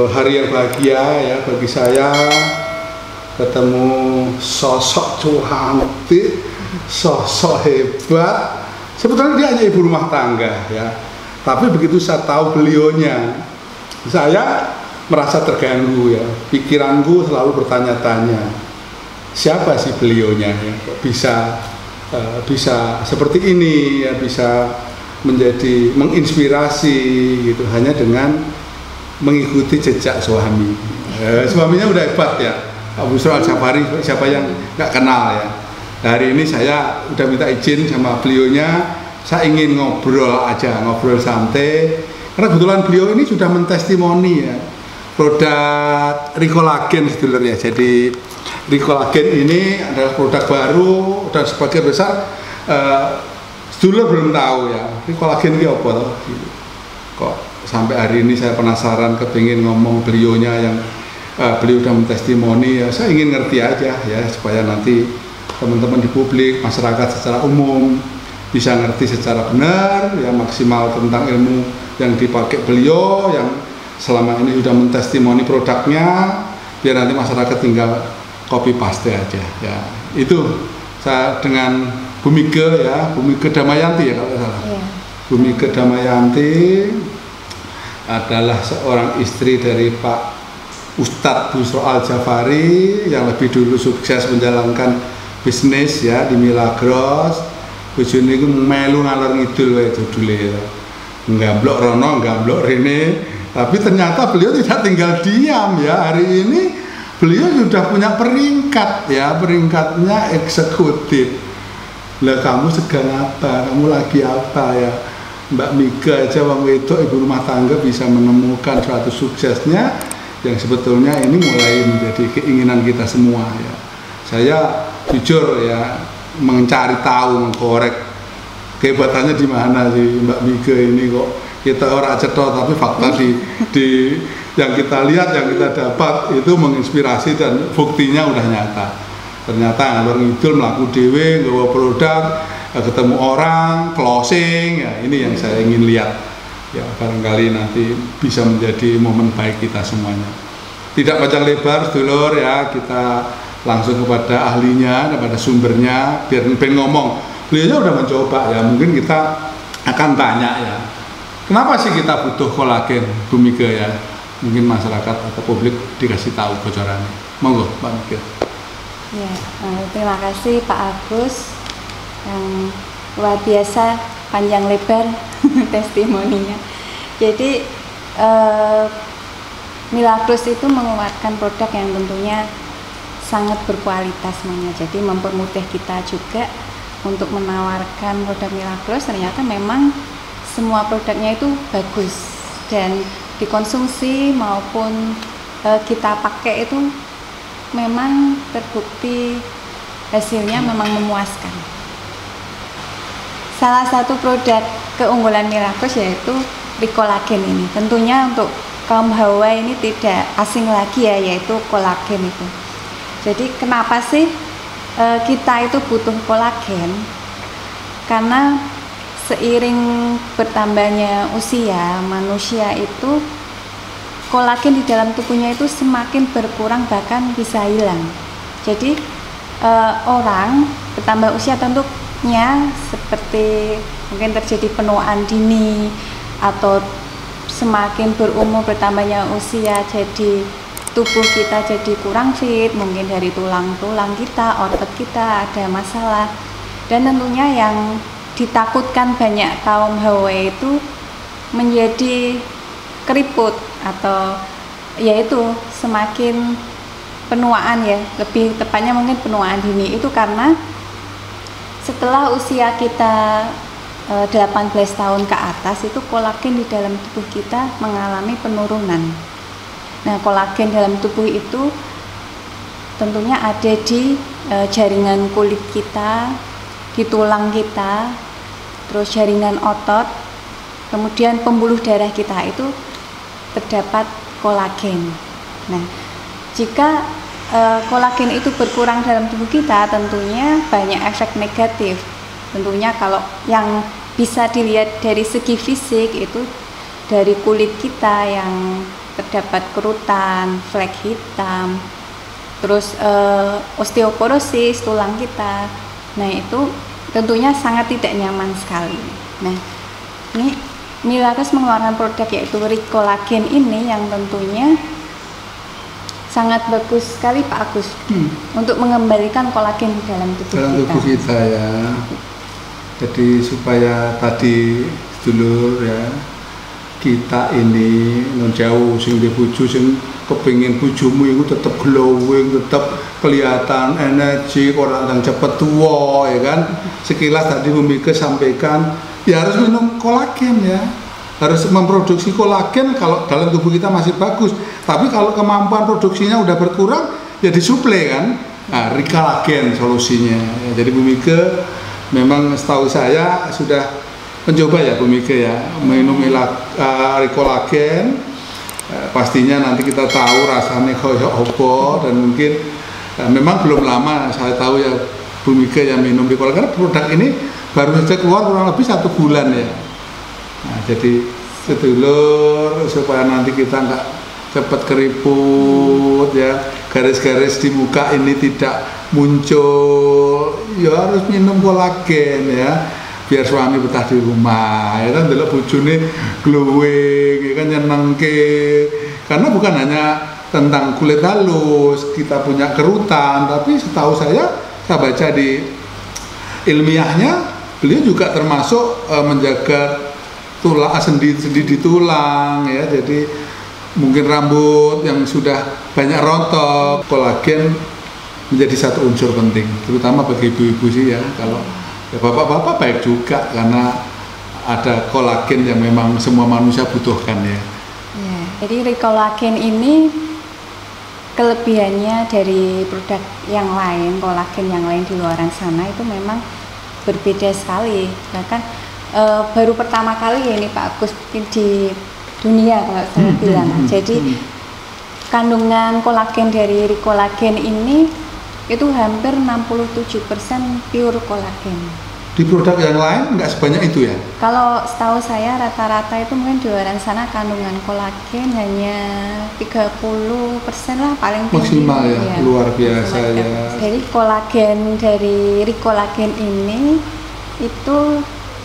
hari yang bahagia ya bagi saya, ketemu sosok cantik, sosok hebat. Sebetulnya dia hanya ibu rumah tangga ya, tapi begitu saya tahu beliaunya, saya merasa terganggu ya. Pikiranku selalu bertanya-tanya, siapa sih beliaunya ya? Kok bisa seperti ini ya, bisa menjadi menginspirasi gitu hanya dengan mengikuti jejak suami. Suaminya udah hebat ya, Pak Busro Al-Jafari, siapa yang nggak kenal ya. Hari ini saya udah minta izin sama beliaunya, saya ingin ngobrol aja, ngobrol santai. Karena kebetulan beliau ini sudah mentestimoni ya produk Ricolagen sedulur ya. Jadi Ricolagen ini adalah produk baru dan sebagian besar sedulur belum tahu ya Ricolagen ini apa toh. Kok sampai hari ini saya penasaran, kepingin ngomong beliaunya yang beliau udah mentestimoni ya. Saya ingin ngerti aja ya supaya nanti teman-teman di publik, masyarakat secara umum bisa ngerti secara benar ya, maksimal tentang ilmu yang dipakai beliau yang selama ini sudah mentestimoni produknya, biar nanti masyarakat tinggal copy paste aja ya. Itu saya dengan Bumike ya, Bumike Damayanti ya kalau tidak salah. Yeah. Bumike Damayanti adalah seorang istri dari Pak Ustadz Busro Al-Jafari yang lebih dulu sukses menjalankan bisnis ya di Milagros. Bojone iku melu ngalor ngidul wae judule ya. Nggamblok rono, nggamblok rene, tapi ternyata beliau tidak tinggal diam ya. Hari ini beliau sudah punya peringkat ya, peringkatnya eksekutif. Lah kamu sedang apa? Kamu lagi apa ya? Mbak Mika aja wong wedok ibu rumah tangga bisa menemukan suatu suksesnya yang sebetulnya ini mulai menjadi keinginan kita semua ya. Saya jujur ya mencari tahu, mengkorek kehebatannya di mana sih Mbak Mika ini, kok kita orang cetok tapi fakta di yang kita lihat, yang kita dapat itu menginspirasi dan buktinya udah nyata. Ternyata ngalor ngidul melaku dewe, nggawa produk, ketemu orang, closing ya, ini yang saya ingin lihat ya, barangkali nanti bisa menjadi momen baik kita semuanya. Tidak panjang lebar dulur ya, kita langsung kepada ahlinya, kepada sumbernya, biar ngomong. Beliau udah mencoba ya, mungkin kita akan tanya ya, kenapa sih kita butuh kolagen Bumike ya? Mungkin masyarakat atau publik dikasih tahu bocorannya. Monggo Pak Mike. Ya, terima kasih Pak Agus yang luar biasa panjang lebar testimoninya. Jadi Milagros itu mengeluarkan produk yang tentunya sangat berkualitas semuanya. Jadi mempermudah kita juga untuk menawarkan produk Milagros. Ternyata memang semua produknya itu bagus dan dikonsumsi maupun kita pakai itu memang terbukti hasilnya memang memuaskan. Salah satu produk keunggulan Milagros yaitu Ricolagen ini. Tentunya untuk kaum hawa ini tidak asing lagi ya, yaitu kolagen itu. Jadi kenapa sih kita itu butuh kolagen? Karena seiring bertambahnya usia manusia itu, kolagen di dalam tubuhnya itu semakin berkurang, bahkan bisa hilang. Jadi orang bertambah usia tentunya seperti mungkin terjadi penuaan dini atau semakin berumur bertambahnya usia, jadi tubuh kita jadi kurang fit, mungkin dari tulang-tulang kita, otot kita ada masalah. Dan tentunya yang ditakutkan banyak kaum hawa itu menjadi keriput atau yaitu semakin penuaan ya, lebih tepatnya mungkin penuaan dini. Itu karena setelah usia kita 18 tahun ke atas itu kolagen di dalam tubuh kita mengalami penurunan. Nah, kolagen dalam tubuh itu tentunya ada di jaringan kulit kita, di tulang kita, terus jaringan otot, kemudian pembuluh darah kita itu terdapat kolagen. Nah, jika kolagen itu berkurang dalam tubuh kita, tentunya banyak efek negatif. Tentunya kalau yang bisa dilihat dari segi fisik itu dari kulit kita yang terdapat kerutan, flek hitam, terus osteoporosis tulang kita. Nah itu tentunya sangat tidak nyaman sekali. Nah ini Milares mengeluarkan produk yaitu Ricolagen ini yang tentunya sangat bagus sekali Pak Agus untuk mengembalikan kolagen di dalam tubuh kita ya. Jadi supaya tadi dulur ya, kita ini jauh sing di bojo sing kepingin bojomu itu tetap glowing, tetap kelihatan energi, orang yang cepat tua ya kan. Sekilas tadi Bu Mika sampaikan ya harus minum kolagen ya, harus memproduksi kolagen kalau dalam tubuh kita masih bagus. Tapi kalau kemampuan produksinya udah berkurang ya disuplai kan. Nah, Ricolagen solusinya ya. Jadi Bu Mika memang setahu saya sudah mencoba ya Bu Mika ya minum Ricolagen. Pastinya nanti kita tahu rasanya kayak apa, dan mungkin memang belum lama saya tahu ya Bu Mika yang minum Ricolagen, karena produk ini baru saja keluar kurang lebih 1 bulan ya. Nah, jadi sedulur supaya nanti kita nggak cepat keriput ya, garis-garis di muka ini tidak muncul, ya harus minum kolagen ya, biar suami betah di rumah ya kan, delok bojone glowing ya kan, nyenengke. Karena bukan hanya tentang kulit halus kita punya kerutan, tapi setahu saya baca di ilmiahnya beliau juga termasuk menjaga tulang, sendi-sendi di tulang ya. Jadi mungkin rambut yang sudah banyak rontok, kolagen menjadi satu unsur penting, terutama bagi ibu-ibu sih ya. Kalau ya bapak-bapak baik juga karena ada kolagen yang memang semua manusia butuhkan ya. Ya, jadi Ricolagen ini kelebihannya dari produk yang lain, kolagen yang lain di luar sana itu memang berbeda sekali. Bahkan baru pertama kali ya ini Pak Agus di dunia kalau saya bilang. Jadi kandungan kolagen dari Ricolagen ini itu hampir 67% pure kolagen. Di produk yang lain nggak sebanyak itu ya? Kalau setahu saya rata-rata itu mungkin di luar sana kandungan kolagen hanya 30% lah paling tinggi. Maksimal ya, luar biasa ya. Jadi kolagen dari Ricolagen ini itu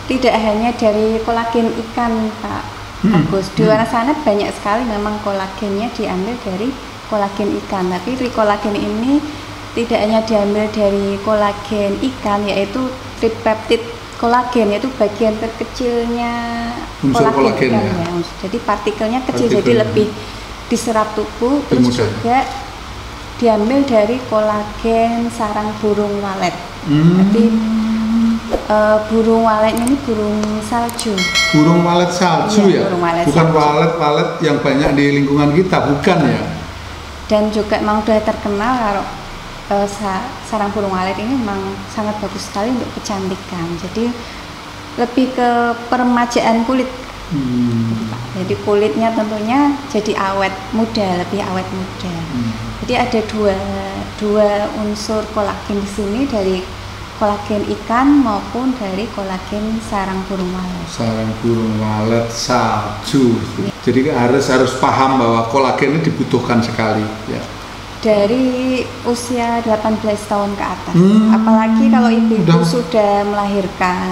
tidak hanya dari kolagen ikan Pak Agus. Di luar sana banyak sekali memang kolagennya diambil dari kolagen ikan, tapi Ricolagen ini tidak hanya diambil dari kolagen ikan, yaitu tripeptid kolagen, yaitu bagian terkecilnya kolagen ikan ya. Jadi partikelnya kecil, jadi lebih diserap tubuh. Terus juga diambil dari kolagen sarang burung walet. Jadi burung walet ini burung salju. Burung walet salju ya? Burung walet bukan salju. Walet-walet yang banyak di lingkungan kita, bukan ya? Dan juga memang sudah terkenal kalau sarang burung walet ini memang sangat bagus sekali untuk kecantikan. Jadi lebih ke peremajaan kulit. Jadi kulitnya tentunya jadi awet muda, lebih awet muda. Jadi ada dua unsur kolagen di sini, dari kolagen ikan maupun dari kolagen sarang burung walet. Sarang burung walet salju. Jadi harus paham bahwa kolagen ini dibutuhkan sekali ya. Dari usia 18 tahun ke atas, apalagi kalau ibu sudah melahirkan,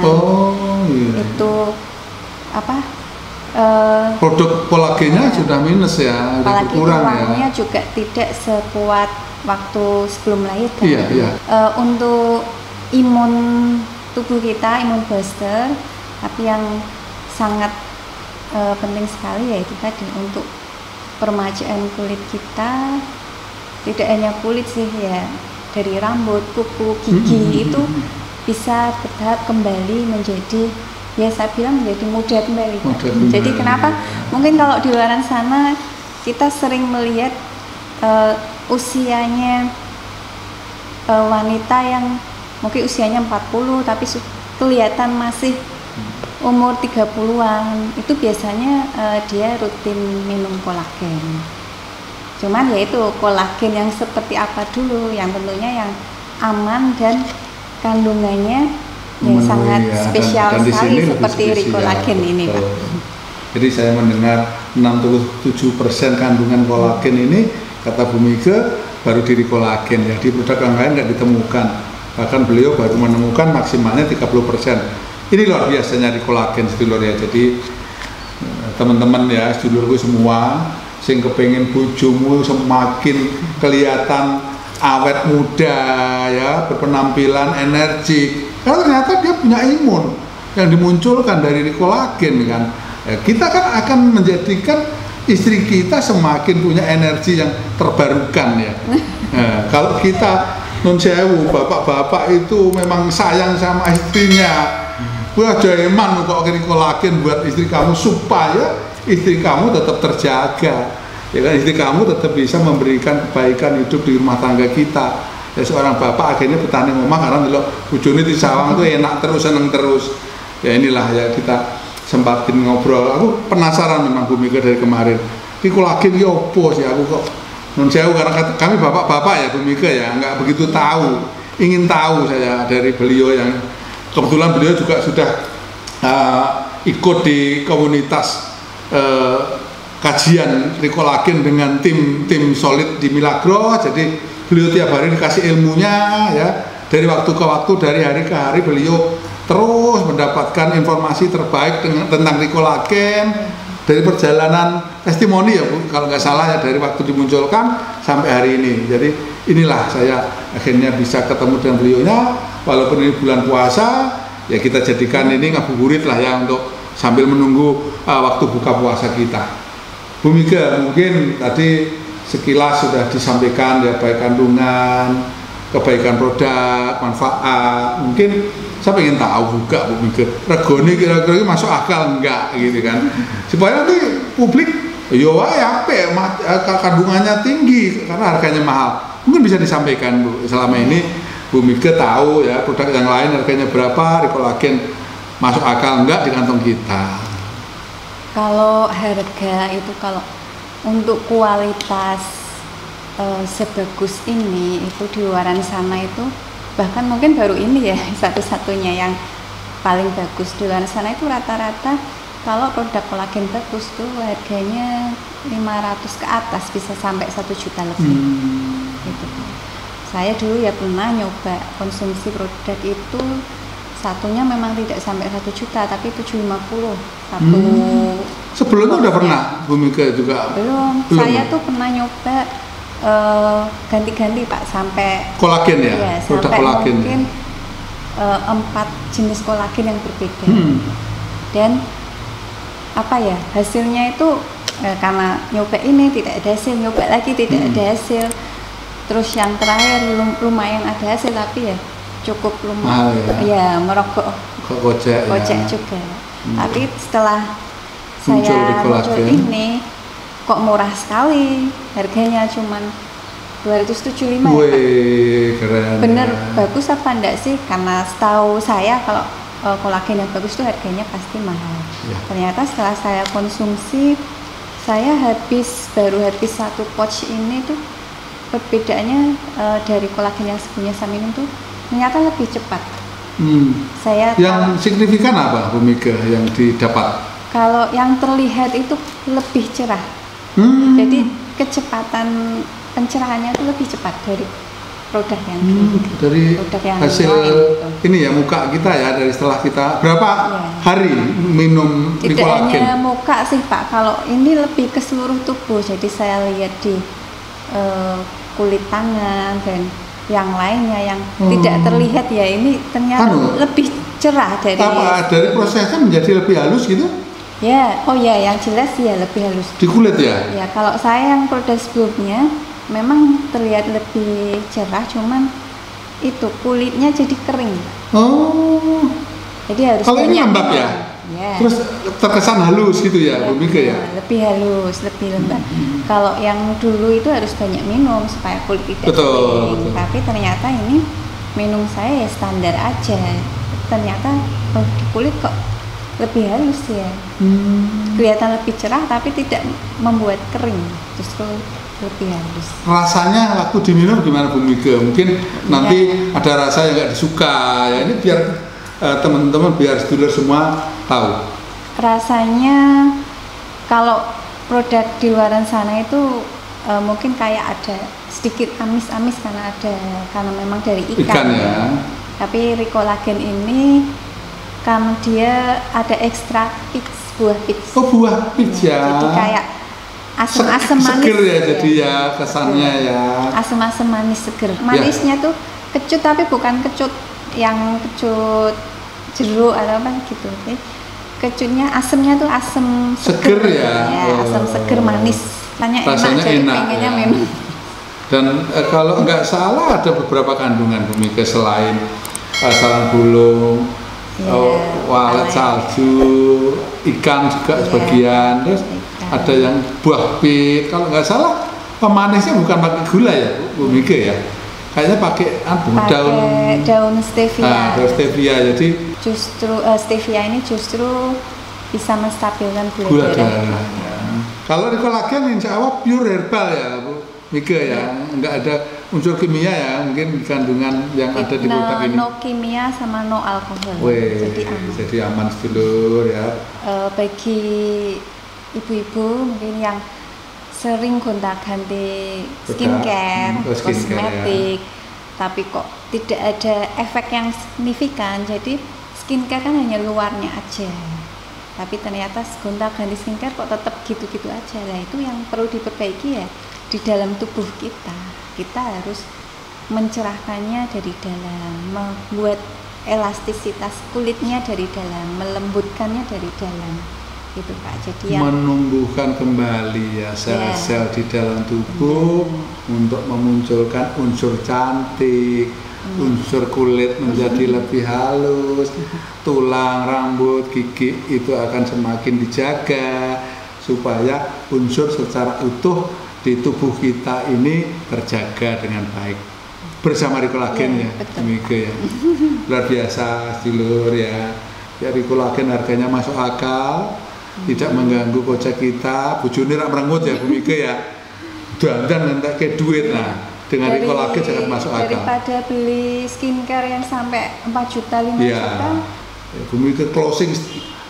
itu apa? Produk kolagennya sudah minus ya, apalagi kurang tulangnya ya. juga tidak sekuat waktu sebelum melahirkan. Iya. Untuk imun tubuh kita, imun booster, tapi yang sangat penting sekali yaitu tadi untuk peremajaan kulit kita. Tidak hanya kulit sih ya, dari rambut, kuku, gigi itu bisa bertahap kembali menjadi, ya saya bilang menjadi muda kembali. Jadi kenapa? Mungkin kalau di luar sana kita sering melihat usianya wanita yang mungkin usianya 40 tapi kelihatan masih umur 30-an, itu biasanya dia rutin minum kolagen. Cuman yaitu kolagen yang seperti apa dulu, yang tentunya yang aman dan kandungannya yang sangat spesial dan sekali seperti Ricolagen ini Pak. Jadi saya mendengar 67% kandungan kolagen ini kata Bu Mika baru diri kolagen ya, di produk yang lain nggak ditemukan, bahkan beliau baru menemukan maksimalnya 30%. Ini luar biasanya di kolagen sedulur ya. Jadi teman-teman ya, sedulurku semua sing kepengen bojomu semakin kelihatan awet muda ya, berpenampilan energik, karena ternyata dia punya imun yang dimunculkan dari kolagen kan. Ya, kita kan akan menjadikan istri kita semakin punya energi yang terbarukan ya. Nah, kalau kita nun sewu, bapak-bapak itu memang sayang sama istrinya, wah jaeman kok kirim kolagen buat istri kamu supaya istri kamu tetap terjaga, ya kan, istri kamu tetap bisa memberikan kebaikan hidup di rumah tangga kita. Ya, seorang bapak akhirnya bertani ngomong karena kalau bujuni di sawang tuh enak terus, seneng terus. Ya inilah ya, kita sempatin ngobrol. Aku penasaran memang Bu Mika dari kemarin. Ini kolagen ya opo sih, aku kok nun sewu, karena kami bapak-bapak ya Bu Mika ya nggak begitu tahu. Ingin tahu saya dari beliau yang kebetulan beliau juga sudah ikut di komunitas kajian kolagen dengan tim solid di Milagro. Jadi beliau tiap hari dikasih ilmunya ya, dari waktu ke waktu, dari hari ke hari beliau terus mendapatkan informasi terbaik tentang kolagen dari perjalanan testimoni ya Bu, kalau nggak salah ya, dari waktu dimunculkan sampai hari ini. Jadi inilah saya akhirnya bisa ketemu dengan beliaunya, walaupun ini bulan puasa ya, kita jadikan ini ngabuburit lah ya, untuk sambil menunggu waktu buka puasa kita. Bu Mika, mungkin tadi sekilas sudah disampaikan ya, baik kandungan, kebaikan produk, manfaat. Mungkin saya pengen tahu juga Bu Mika, regone kira-kira masuk akal enggak gitu kan, supaya nanti publik yo ya kandungannya tinggi karena harganya mahal. Mungkin bisa disampaikan Bu, selama ini Bu Mika tahu ya produk yang lain harganya berapa, kolagen masuk akal enggak di kantong kita. Kalau harga itu, kalau untuk kualitas sebagus ini itu di luaran sana itu bahkan mungkin baru ini ya satu-satunya yang paling bagus. Di luar sana itu rata-rata kalau produk kolagen bagus tuh harganya 500 ke atas, bisa sampai 1 juta lebih. Gitu. Saya dulu ya pernah nyoba konsumsi produk itu, satunya memang tidak sampai 1 juta tapi 750 satu. Sebelumnya udah pernah Bu Mika juga? Belum. Saya tuh pernah nyoba ganti-ganti Pak, sampai kolagen ya, produk sampai kolagen mungkin 4 jenis kolagen yang berbeda. Dan apa ya, hasilnya itu karena nyoba ini tidak ada hasil, nyoba lagi tidak ada hasil, terus yang terakhir lumayan ada hasil tapi ya cukup lumayan ya, merokok kocek ya juga. Tapi setelah saya muncul ini kok murah sekali, harganya cuman 275. Wih, keren. Bener ya. Bagus apa enggak sih? Karena setahu saya kalau kolagen yang bagus itu harganya pasti mahal. Ya. Ternyata setelah saya konsumsi, saya baru habis 1 pouch ini tuh, perbedaannya dari kolagen yang sebelumnya saya minum tuh ternyata lebih cepat. Saya yang signifikan apa Bu Mika yang didapat? Kalau yang terlihat itu lebih cerah. Jadi kecepatan pencerahannya itu lebih cepat dari produk yang dari produk yang hasil lain, ini ya muka kita ya, dari setelah kita berapa hari minum kolagen? Tidak hanya muka sih Pak, kalau ini lebih ke seluruh tubuh. Jadi saya lihat di kulit tangan dan yang lainnya yang tidak terlihat ya, ini ternyata lebih cerah dari prosesnya menjadi lebih halus gitu. Ya, oh ya, yang jelas ya lebih halus di kulit ya. Ya, kalau saya yang produk sebelumnya memang terlihat lebih cerah, cuman itu kulitnya jadi kering. Oh. Jadi harus kalau ini lembab ya? Ya. Terus terkesan halus gitu ya, Bu Mika ya? Lebih halus, lebih lembab. Kalau yang dulu itu harus banyak minum supaya kulit tidak kering. Tapi ternyata ini minum saya ya standar aja. Ternyata di kulit kok lebih halus ya. Kelihatan lebih cerah tapi tidak membuat kering, justru lebih halus. Rasanya waktu diminum gimana Bu Mika? Mungkin nanti ada rasa yang nggak disuka ya, ini biar teman-teman, biar sedulur semua tahu. Rasanya kalau produk di luar sana itu mungkin kayak ada sedikit amis-amis karena memang dari ikan ya. Tapi Ricolagen ini karena dia ada ekstrak peach, buah peach. Oh, buah peach ya. Jadi kayak asam-asam manis. Seger ya, jadi ya kesannya ya. Asam-asam manis seger. Manisnya tuh kecut tapi bukan kecut yang kecut jeruk atau apa gitu. Kecutnya asamnya tuh asam seger ya. Asam seger manis. Rasanya enak. Pengennya minum. Dan kalau nggak salah ada beberapa kandungan Bu Mika selain sarang burung, walet salju, ikan juga sebagian, terus ada yang buah pit. Kalau nggak salah pemanisnya bukan pakai gula ya Bu Mika ya, kayaknya pakai daun stevia. Daun stevia, jadi justru stevia ini justru bisa menstabilkan gula darah. Kalau Ricolagen insya Allah pure herbal ya Bu Mika ya, nggak ada unsur kimia ya, mungkin kandungan yang ada di produk ini. No kimia sama no alkohol. Jadi aman sedulur ya. Bagi ibu-ibu mungkin yang sering gonta-ganti skincare, kosmetik, tapi kok tidak ada efek yang signifikan. Jadi skincare kan hanya luarnya aja. Tapi ternyata gonta-ganti skincare kok tetap gitu-gitu aja. Nah, itu yang perlu diperbaiki ya. Di dalam tubuh kita harus mencerahkannya dari dalam, membuat elastisitas kulitnya dari dalam, melembutkannya dari dalam, gitu Pak. Jadi menumbuhkan kembali ya sel-sel di dalam tubuh untuk memunculkan unsur cantik, unsur kulit menjadi lebih halus, tulang, rambut, gigi itu akan semakin dijaga supaya unsur secara utuh di tubuh kita ini terjaga dengan baik bersama Ricolagen ya, Mika ya. Luar biasa sedulur ya. Ya Ricolagen harganya masuk akal, tidak mengganggu kocek kita. Bojone rak merengut ya Bu Mika ya. Dandan entek duit. Nah, dengan Ricolagen sangat masuk akal. Daripada beli skincare yang sampai 4 juta, 5 juta. Ya, Bu Mika closing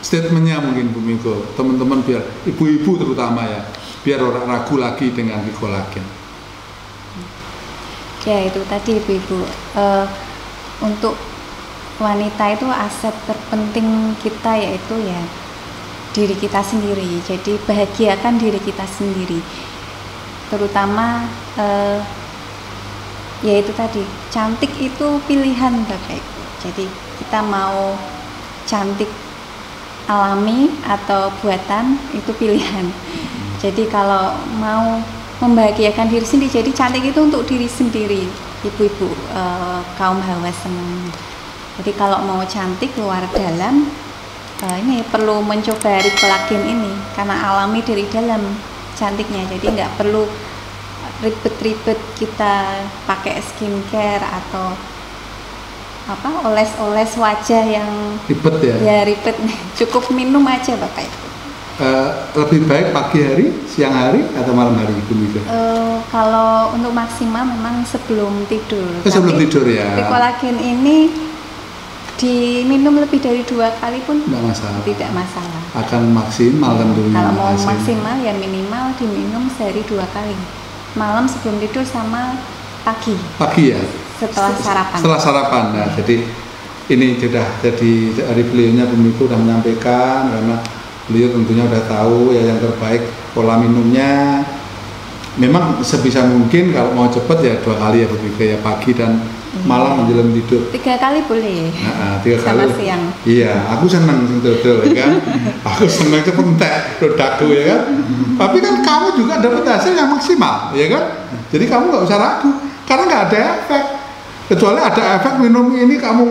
statementnya mungkin Bu Mika, teman-teman biar ibu-ibu terutama ya, biar orang ragu lagi dengan Ricolagen. Ya itu tadi ibu-ibu, untuk wanita itu aset terpenting kita yaitu ya diri kita sendiri. Jadi bahagiakan diri kita sendiri, terutama yaitu tadi cantik itu pilihan Bapak Ibu. Jadi kita mau cantik alami atau buatan itu pilihan. Jadi kalau mau membahagiakan diri sendiri, jadi cantik itu untuk diri sendiri, ibu-ibu kaum hawa senang. Jadi kalau mau cantik luar dalam, ini perlu mencoba Ricolagen ini karena alami dari dalam cantiknya. Jadi nggak perlu ribet-ribet kita pakai skincare atau oles-oles wajah yang ribet ya. Ya ribet, cukup minum aja Bapak Ibu. Lebih baik pagi hari, siang hari, atau malam hari Bu Mika? Kalau untuk maksimal memang sebelum tidur. Sebelum tidur ya. Ricolagen ini diminum lebih dari 2 kali pun tidak masalah. Akan maksimal tentunya. Kalau mau maksimal ya minimal diminum sehari 2 kali. Malam sebelum tidur sama pagi. Pagi ya. Setelah sarapan. Setelah sarapan. Nah, jadi ini sudah jadi dari beliaunya Bu Mika sudah menyampaikan karena beliau tentunya udah tahu ya yang terbaik pola minumnya. Memang sebisa mungkin kalau mau cepet ya 2 kali ya Bu Mika ya, pagi dan malam menjelang tidur. 3 kali boleh. 3 sama kali. Siang. Iya, aku seneng sing dodol ya kan. Aku seneng cepet entek produkku ya kan. Tapi kan kamu juga dapat hasil yang maksimal ya kan. Jadi kamu nggak usah ragu karena nggak ada efek. Kecuali ada efek minum ini kamu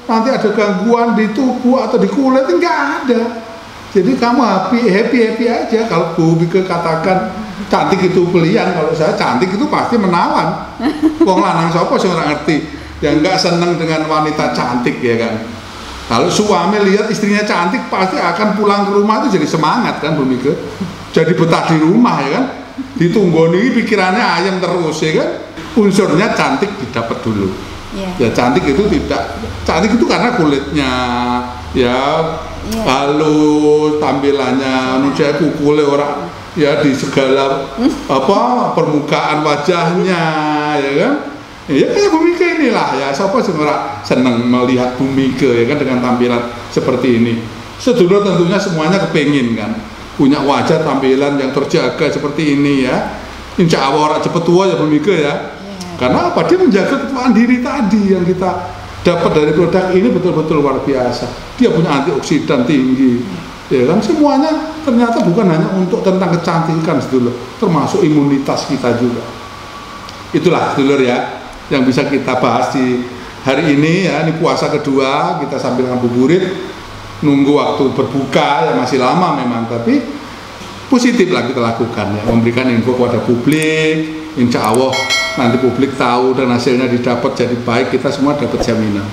nanti ada gangguan di tubuh atau di kulit, nggak ada. Jadi kamu happy aja. Kalau Bu Mika katakan cantik itu pilihan, kalau saya cantik itu pasti menawan. Wong lanang sapa sing ora ngerti, yang nggak seneng dengan wanita cantik ya kan. Kalau suami lihat istrinya cantik pasti akan pulang ke rumah itu jadi semangat kan Bu Mika. Jadi betah di rumah ya kan. Ditunggoni pikirannya ayam terus ya kan. Unsurnya cantik didapat dulu. Ya cantik itu karena kulitnya ya halus, tampilannya manusia kukule orang ya di segala permukaan wajahnya, ya kan? Ya kayak Bu Mika inilah ya, siapa sih orang seneng melihat Bu Mika ya kan dengan tampilan seperti ini. Sedulur tentunya semuanya kepengin kan punya wajah tampilan yang terjaga seperti ini ya. Insya Allah orang cepet tua ya Bu Mika ya. Karena apa? Dia menjaga ketuaan diri tadi yang kita dapat dari produk ini betul-betul luar biasa. Dia punya antioksidan tinggi, ya kan? Semuanya ternyata bukan hanya untuk tentang kecantikan, sedulur, termasuk imunitas kita juga. Itulah sedulur ya, yang bisa kita bahas di hari ini ya. Ini puasa kedua, kita sambil ngabuburit, nunggu waktu berbuka, ya masih lama memang, tapi positif lah kita lakukan ya, memberikan info kepada publik. Insya Allah nanti publik tahu dan hasilnya didapat jadi baik, kita semua dapat jaminan.